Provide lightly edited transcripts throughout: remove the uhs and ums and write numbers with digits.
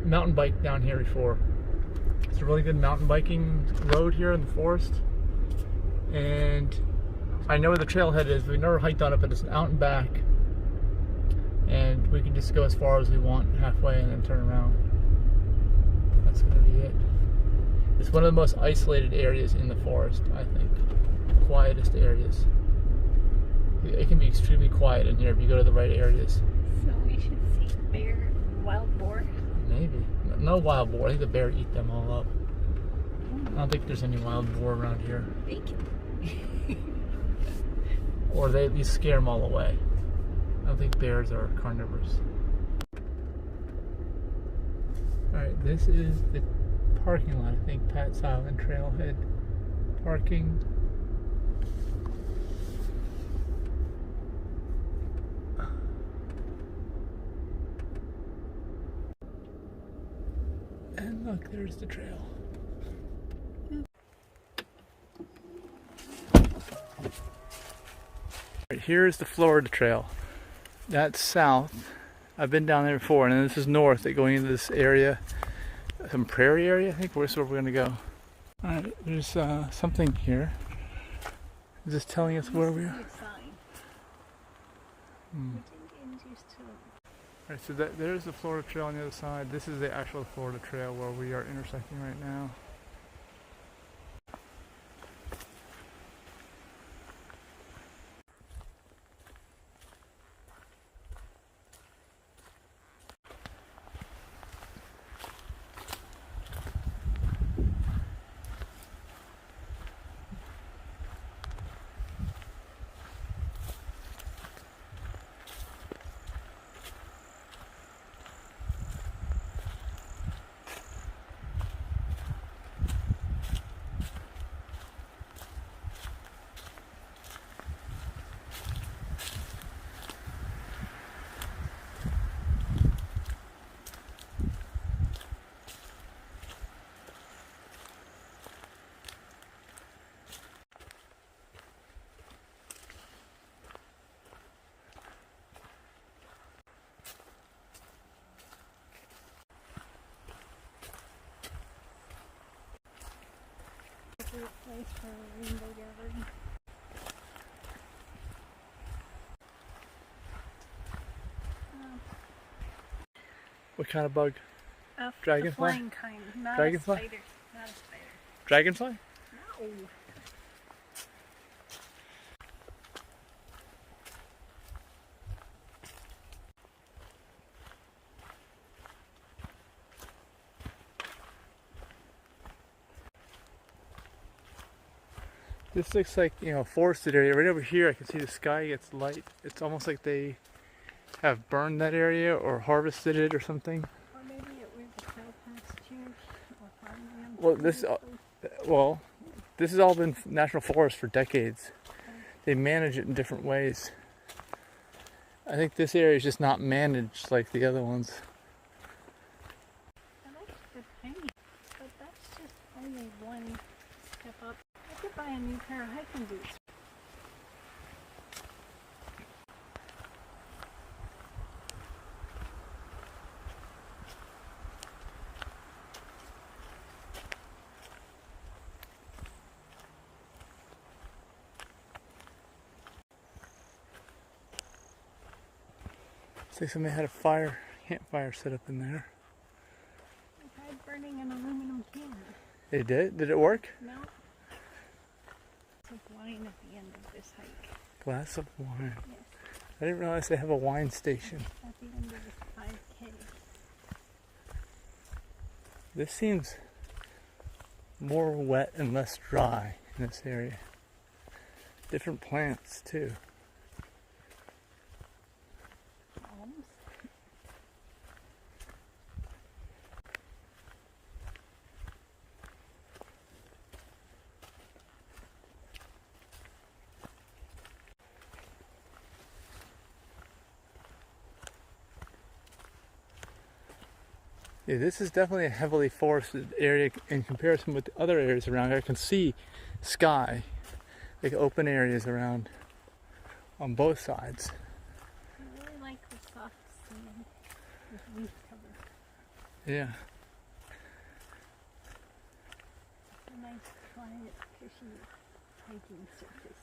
mountain biked down here before. It's a really good mountain biking road here in the forest. And I know where the trailhead is. We never hiked on it, but it's out and back. And we can just go as far as we want halfway and then turn around. That's going to be it. It's one of the most isolated areas in the forest, I think. Quietest areas. It can be extremely quiet in here if you go to the right areas. So we should see bear, wild boar? Maybe. No wild boar. I think the bear eat them all up. I don't think there's any wild boar around here. Bacon. Or they at least scare them all away. I don't think bears are carnivores. Alright, this is the parking lot, I think. Pat's Island Trailhead parking. And look, there's the trail. Right, here's the Florida Trail. That's south. I've been down there before, and then this is north, going into this area, some prairie area, I think. Where's where we're gonna go? Alright, there's something here. Is this telling us where we are? Alright, so there's the Florida Trail on the other side. This is the actual Florida Trail where we are intersecting right now. Place for a rainbow gathering. What kind of bug? Dragonfly? The flying kind, not Dragonfly? a spider. Not a spider. Dragonfly? No. This looks like, you know, a forested area. Right over here I can see the sky gets light. It's almost like they have burned that area or harvested it or something. Or maybe it was a cow pasture or farmland. This has all been national forest for decades. They manage it in different ways. I think this area is just not managed like the other ones. That looks good tiny, but that's just only one step up. I could buy a new pair of hiking boots. Looks like somebody had a campfire set up in there. I tried burning an aluminum can. They did? Did it work? No. It's a wine at the end of this hike. Glass of wine. Yes. I didn't realize they have a wine station. At the end of this 5K. This seems more wet and less dry in this area. Different plants too. Almost. Yeah, this is definitely a heavily forested area in comparison with the other areas around here. I can see sky, like open areas around on both sides. I really like the soft sand with leaf cover. Yeah. A nice, quiet, cushy hiking surface.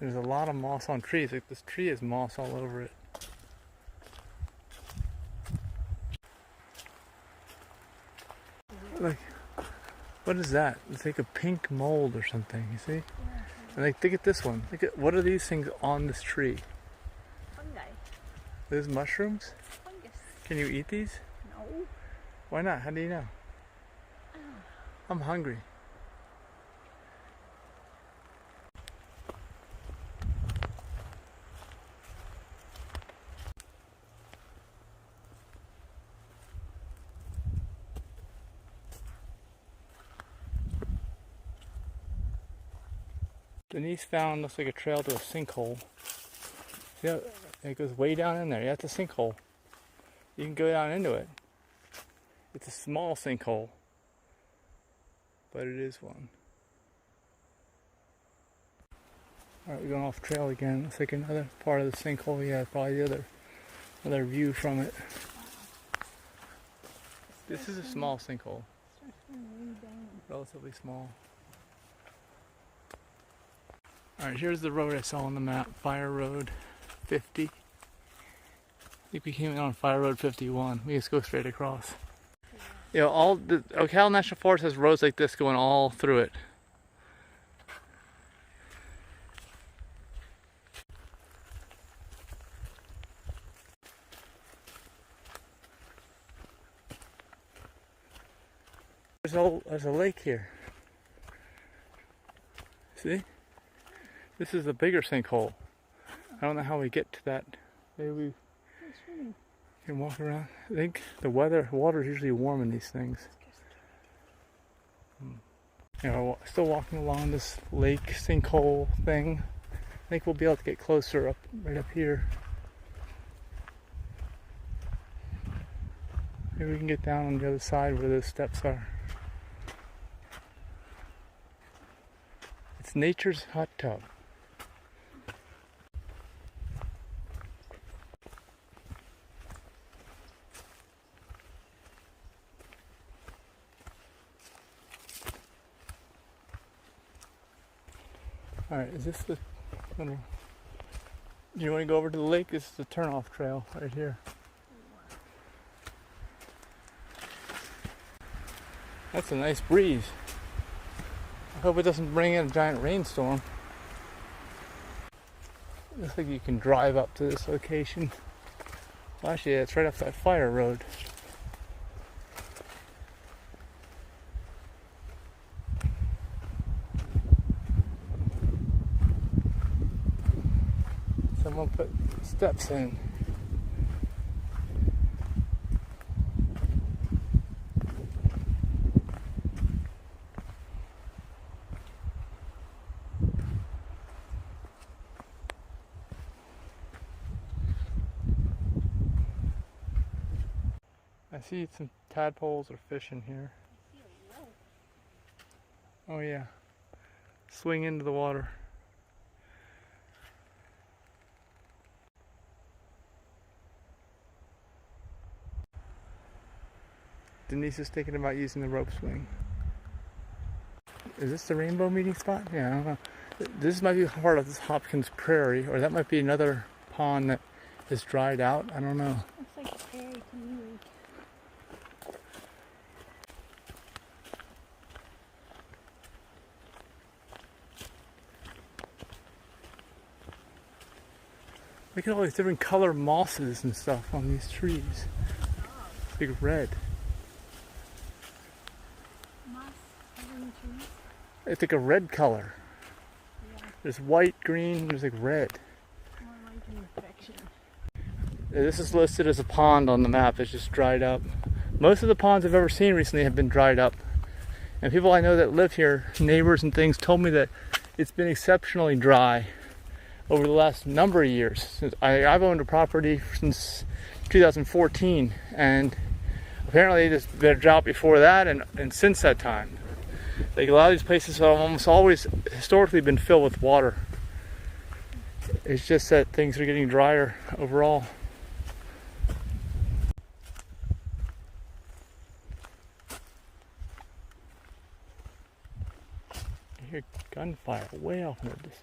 There's a lot of moss on trees. Like this tree has moss all over it. Like, what is that? It's like a pink mold or something, you see? Yeah. And like, look at this one. Look at, what are these things on this tree? Fungi. Those mushrooms? Fungus. Can you eat these? No. Why not? How do you know? Oh. I'm hungry. Denise found, looks like a trail to a sinkhole. See how it goes way down in there? Yeah, it's a sinkhole. You can go down into it. It's a small sinkhole, but it is one. Alright, we're going off trail again. Looks like another part of the sinkhole. Yeah, probably the other view from it. This is a small sinkhole. Relatively small. Alright, here's the road I saw on the map. Fire Road 50. I think we came in on Fire Road 51. We just go straight across. You know, all the Ocala National Forest has roads like this going all through it. There's a lake here. See? This is a bigger sinkhole. I don't know how we get to that. Maybe we can walk around. I think the water is usually warm in these things. You know, still walking along this lake sinkhole thing. I think we'll be able to get closer up, right up here. Maybe we can get down on the other side where those steps are. It's nature's hot tub. Alright, is this the little... Do you want to go over to the lake? This is the turnoff trail right here. That's a nice breeze. I hope it doesn't bring in a giant rainstorm. Looks like you can drive up to this location. Well, actually, yeah, it's right off that fire road. Someone put steps in. I see some tadpoles or fish in here. Oh yeah. Swing into the water. Denise is thinking about using the rope swing. Is this the rainbow meeting spot? Yeah, I don't know. This might be part of this Hopkins Prairie, or that might be another pond that is dried out. I don't know. Looks like a prairie to me. Look at all these different color mosses and stuff on these trees. Big red. Moss covering trees. It's like a red color. Yeah, There's white, green, there's like red. more like an infection. This is listed as a pond on the map. It's just dried up. Most of the ponds I've ever seen recently have been dried up. And people I know that live here, neighbors and things, told me that it's been exceptionally dry over the last number of years. Since I've owned a property since 2014, and apparently there's been a drought before that and since that time. Like a lot of these places have almost always historically been filled with water. It's just that things are getting drier overall. hear gunfire way off in the distance.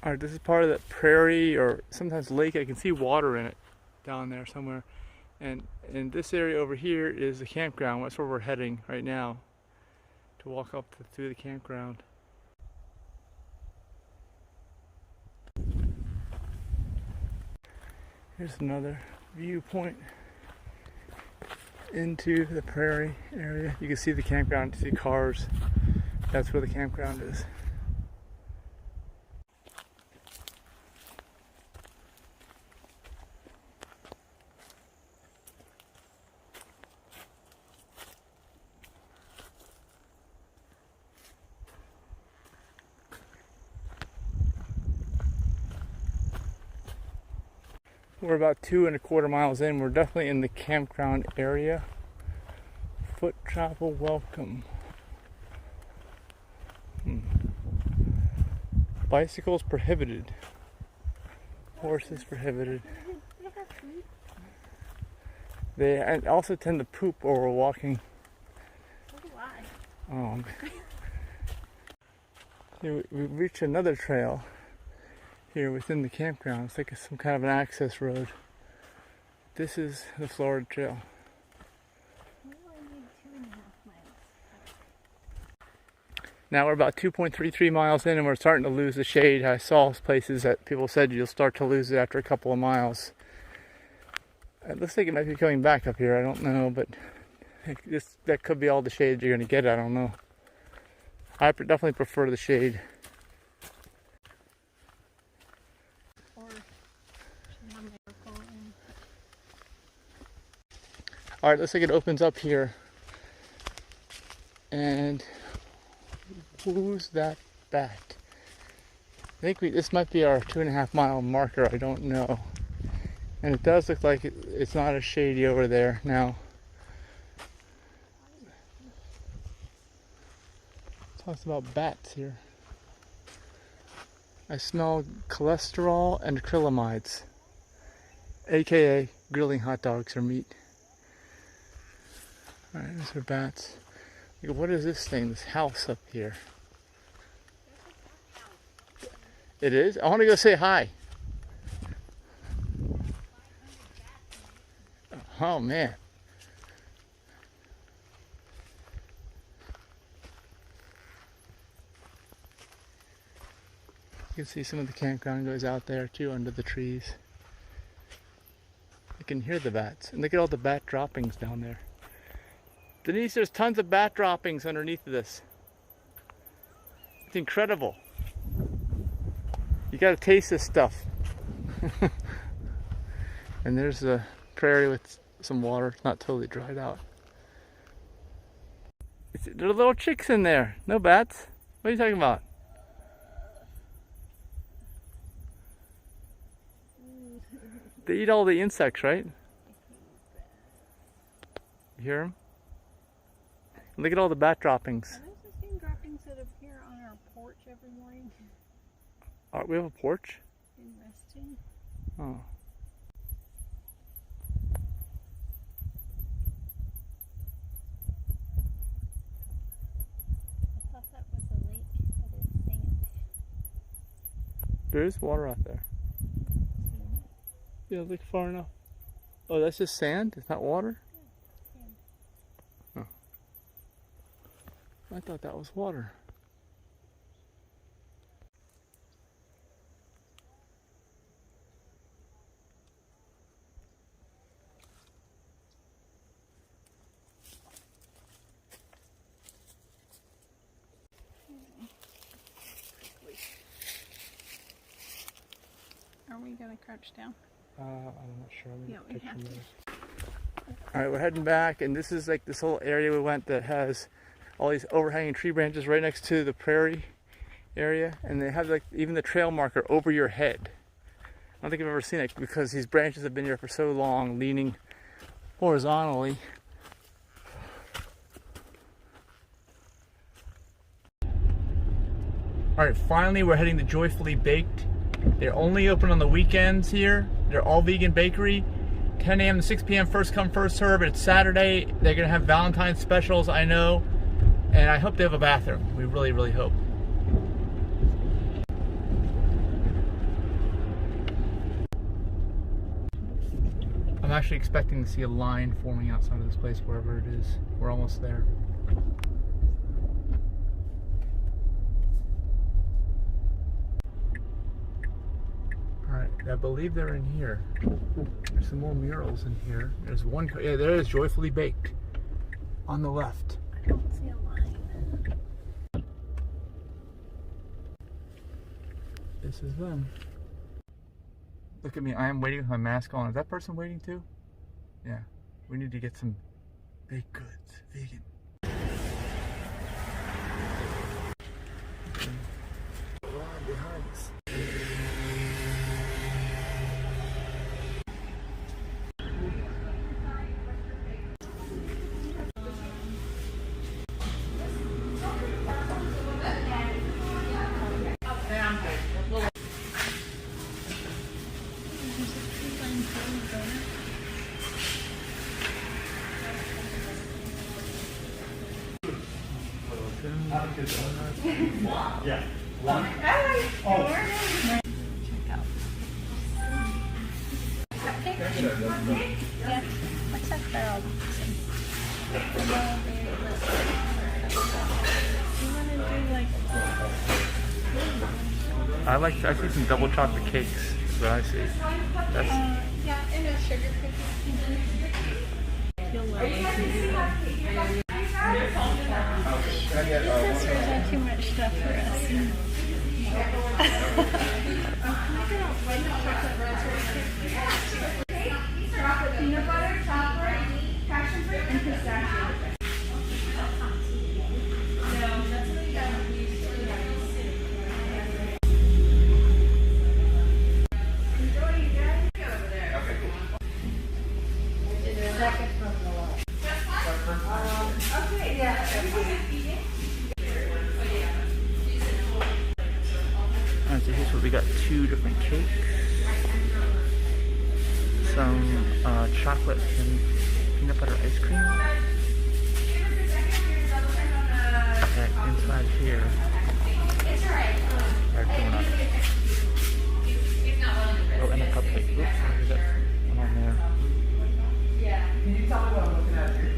Alright, this is part of that prairie or sometimes lake. I can see water in it down there somewhere. And in this area over here is the campground. That's where we're heading right now to walk up through the campground. Here's another viewpoint into the prairie area. You can see the campground, you see cars. That's where the campground is. We're about 2¼ miles in. We're definitely in the campground area. Foot travel welcome. Bicycles prohibited. Horses prohibited. They also tend to poop while we're walking. Oh. We reached another trail here within the campground. It's like some kind of an access road. This is the Florida Trail. Now we're about 2.33 miles in and we're starting to lose the shade. I saw places that people said you'll start to lose it after a couple of miles. It looks like it might be coming back up here. I don't know, but that could be all the shade you're going to get. I don't know. I definitely prefer the shade. Alright, looks like it opens up here. And who's that bat? I think this might be our 2.5 mile marker, I don't know. And it does look like it's not as shady over there now. Talks about bats here. I smell cholesterol and acrylamides, aka grilling hot dogs or meat. Alright, these are bats. What is this thing, this house up here? It is? I want to go say hi. Oh man. You can see some of the campground goes out there too under the trees. You can hear the bats. And look at all the bat droppings down there. Denise, there's tons of bat droppings underneath of this. It's incredible. You gotta taste this stuff. And there's a prairie with some water. It's not totally dried out. There are little chicks in there. No bats. What are you talking about? They eat all the insects, right? You hear them? Look at all the bat droppings. Are those the same droppings that appear on our porch every morning? We have a porch? In resting? Oh. I thought that was a lake, but it's sand. There is water out there. Yeah, look far enough. Oh, that's just sand? It's not water? Yeah, sand. Oh. I thought that was water. Are we going to crouch down? I'm not sure. I'm Yeah, we have to. All right, we're heading back, and this is like this whole area we went that has all these overhanging tree branches right next to the prairie area, and they have like even the trail marker over your head. I don't think I've ever seen it because these branches have been here for so long, leaning horizontally. All right, finally we're heading to Joyfully Baked. They're only open on the weekends here. They're all vegan bakery. 10 a.m. to 6 p.m. first come, first serve. It's Saturday. They're gonna have Valentine's specials, I know. And I hope they have a bathroom. We really, really hope. I'm actually expecting to see a line forming outside of this place, wherever it is. We're almost there. Alright, I believe they're in here. There's some more murals in here. There's one, yeah, there is Joyfully Baked on the left. I don't see a line. This is them. Look at me, I am waiting with my mask on. Is that person waiting too? Yeah. We need to get some baked goods, vegan. Line behind us. Yeah. One. Oh. Check out. Cupcake? Yeah. What's that barrel? You want to do like... I see some double chocolate cakes. That's what I see. That's yeah, and a sugar cookie. You'll love it. This is too much stuff for us. Peanut butter, chocolate, passion fruit, and pistachio. Alright, so here's what we got: 2 different cakes, some chocolate and peanut butter ice cream. Okay, inside here are donuts. Oh, and a cupcake. Oops, we got one on there. Can you tell me what I'm looking at here?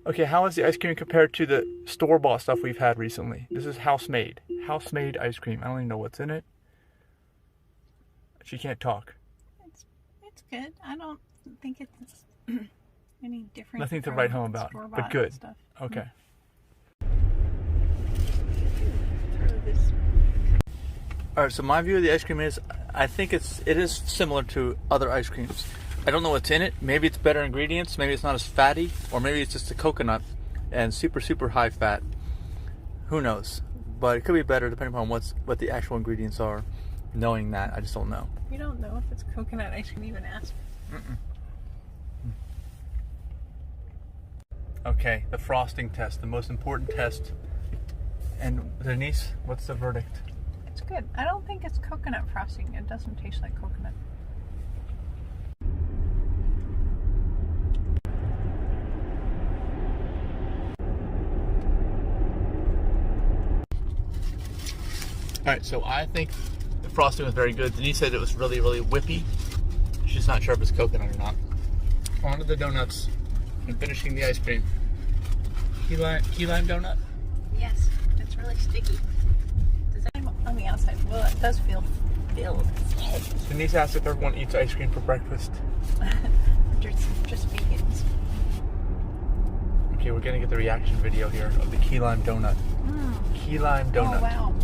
Okay, how is the ice cream compared to the store-bought stuff we've had recently? This is house-made. House-made ice cream. I don't even know what's in it. She can't talk. It's good. I don't think it's any different. Nothing to write home about, but good. Stuff. Okay. Alright, so my view of the ice cream is, I think it is similar to other ice creams. I don't know what's in it. Maybe it's better ingredients. Maybe it's not as fatty. Or maybe it's just a coconut and super, super high fat. Who knows? But it could be better depending upon what the actual ingredients are. Knowing that, I just don't know. You don't know if it's coconut ice cream, even ask. Okay, the frosting test, the most important test. And Denise, what's the verdict? It's good. I don't think it's coconut frosting. It doesn't taste like coconut. Alright, so I think the frosting was very good. Denise said it was really, really whippy. She's not sure if it's coconut or not. On to the donuts and finishing the ice cream. Key lime donut? Yes, it's really sticky. Does that on the outside? Well, it does feel filled. Denise asked if everyone eats ice cream for breakfast. just vegans. Okay, Okay, we're gonna get the reaction video here of the key lime donut. Key lime donut. Oh, wow.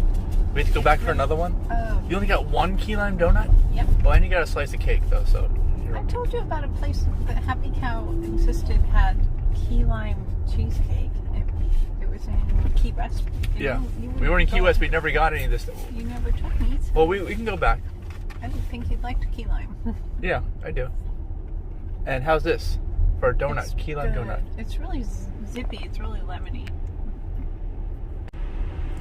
We have to go back for another one? Oh. You only got one key lime donut? Yep. Well, and you got a slice of cake though, so. I told you about a place that Happy Cow insisted had key lime cheesecake. It was in Key West. Yeah. We were in Key West, we never got any of this. You never took me. So Well, we can go back. I didn't think you'd like key lime. Yeah, I do. And how's this for a donut? It's Key lime good. donut. It's really zippy. It's really lemony.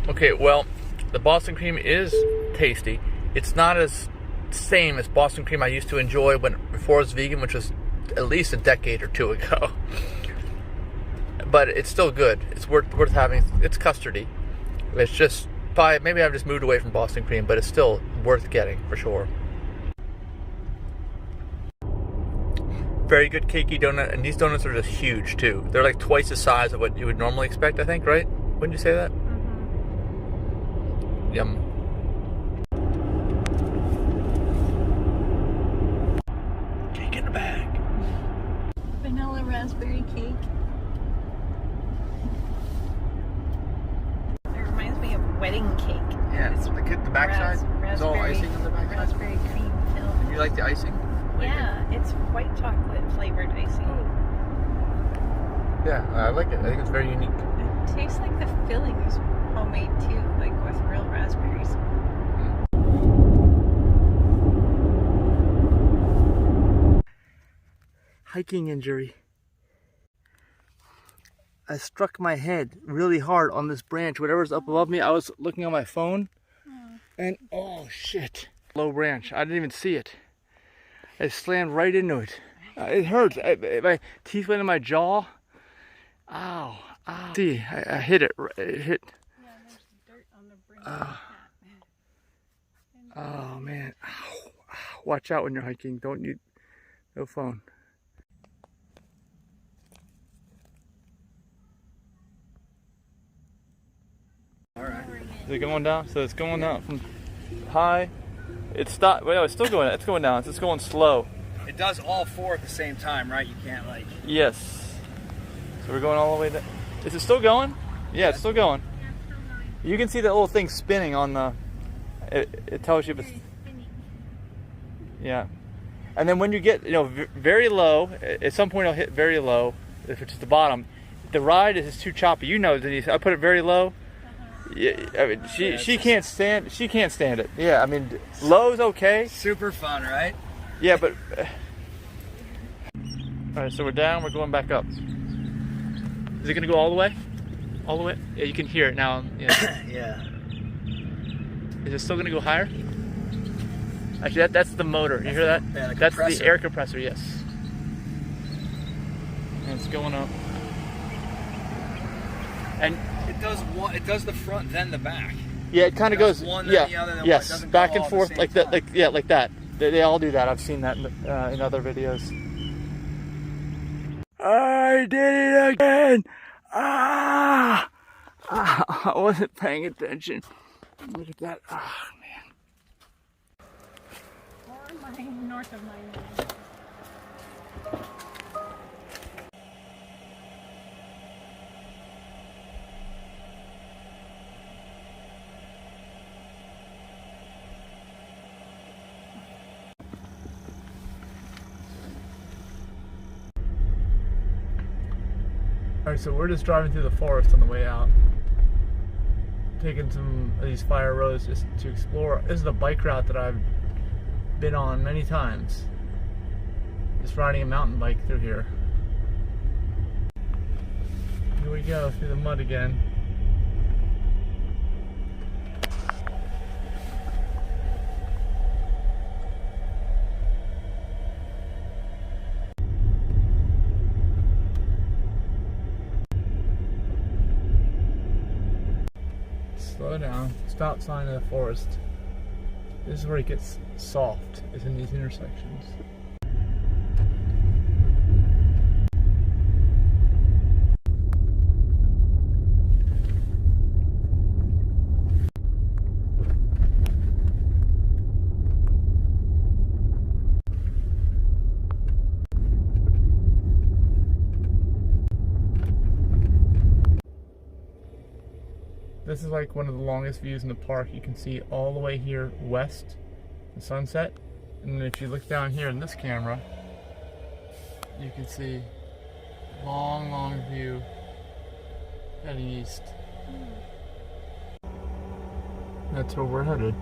Okay, well, the Boston cream is tasty. It's not as same as Boston cream I used to enjoy before I was vegan, which was at least a decade or two ago. But it's still good. It's worth having. It's custardy. It's just maybe I've just moved away from Boston cream, but it's still worth getting for sure. Very good cakey donut, and these donuts are just huge too. They're like twice the size of what you would normally expect, I think, right? Wouldn't you say that? Mm-hmm. Yum. Cake in the bag. Vanilla raspberry cake. It reminds me of wedding cake. Yeah, it's the backside. It's all icing on the backside. Raspberry cream filled. You like the icing? Yeah, it's white chocolate flavored icing. Yeah, I like it. I think it's very unique. It tastes like the filling is homemade too, like with real raspberries. Hiking injury. I struck my head really hard on this branch. Whatever's up above me, I was looking on my phone, and oh shit. Low branch. I didn't even see it. I slammed right into it. It hurts. My teeth went in my jaw. Ow. Ow. See, I hit it. It hit. Yeah, there's dirt on the brim of the hat. Oh man. Ow. Watch out when you're hiking. No phone. Alright. Is it going down? So it's going down from high. It's stopped. Well, it's still going. It's going down. It's just going slow. It does all four at the same time, right? You can't like. Yes. So we're going all the way down. Is it still going? Yeah, it's still going. Yeah, it's still going. You can see that little thing spinning on the. It tells you if it's. Spinning. Yeah. And then when you get, very low, at some point it'll hit very low, if it's at the bottom. The ride is too choppy. You know, Denise. I put it very low. Yeah, I mean, she can't stand it. Yeah, I mean, low's okay. Super fun, right? Yeah, but all right, so we're down. We're going back up. Is it gonna go all the way? All the way? Yeah, you can hear it now. Yeah. Yeah. Is it still gonna go higher? Actually, that's the motor. You hear that? Yeah, the that's compressor. the air compressor. Yes. And it's going up. And it does the front, then the back. yeah, it kind of goes. One, then the other, then yes, one. It doesn't back go and all at the forth same like that. time. Like that. They all do that. I've seen that in other videos. I did it again. I wasn't paying attention. Look at that. Ah, man. Or north of mine. Alright, so we're just driving through the forest on the way out. Taking some of these fire roads just to explore. This is a bike route that I've been on many times. Just riding a mountain bike through here. Here we go, through the mud again. Slow down. Stop sign of the forest. This is where it gets soft, is in these intersections. This is like one of the longest views in the park. You can see all the way here west, the sunset. And then if you look down here in this camera, you can see long, long view heading east. That's where we're headed.